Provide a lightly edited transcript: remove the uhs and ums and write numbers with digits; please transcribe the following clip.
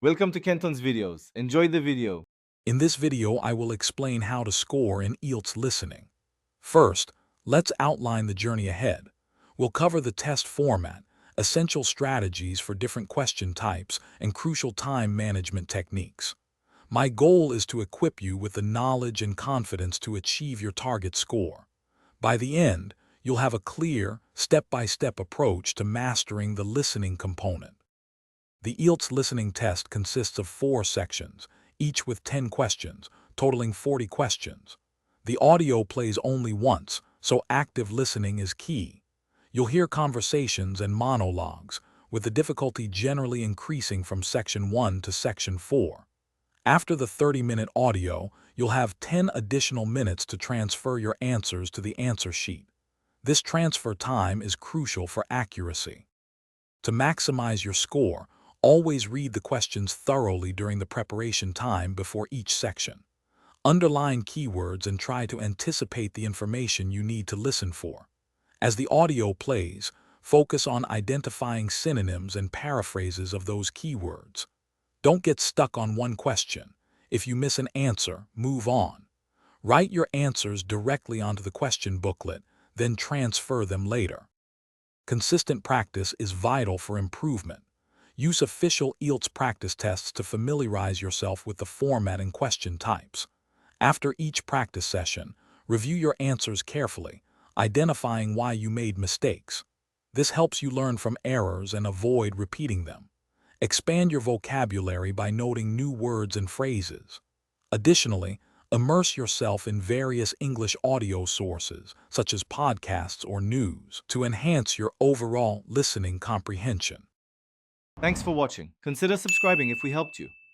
Welcome to Kenton's videos. Enjoy the video. In this video, I will explain how to score in IELTS listening. First, let's outline the journey ahead. We'll cover the test format, essential strategies for different question types, and crucial time management techniques. My goal is to equip you with the knowledge and confidence to achieve your target score. By the end, you'll have a clear, step-by-step approach to mastering the listening component. The IELTS listening test consists of 4 sections, each with 10 questions, totaling 40 questions. The audio plays only once, so active listening is key. You'll hear conversations and monologues, with the difficulty generally increasing from Section 1 to Section 4. After the 30-minute audio, you'll have 10 additional minutes to transfer your answers to the answer sheet. This transfer time is crucial for accuracy. To maximize your score, always read the questions thoroughly during the preparation time before each section. Underline keywords and try to anticipate the information you need to listen for. As the audio plays, focus on identifying synonyms and paraphrases of those keywords. Don't get stuck on one question. If you miss an answer, move on. Write your answers directly onto the question booklet, then transfer them later. Consistent practice is vital for improvement. Use official IELTS practice tests to familiarize yourself with the format and question types. After each practice session, review your answers carefully, identifying why you made mistakes. This helps you learn from errors and avoid repeating them. Expand your vocabulary by noting new words and phrases. Additionally, immerse yourself in various English audio sources, such as podcasts or news, to enhance your overall listening comprehension. Thanks for watching. Consider subscribing if we helped you.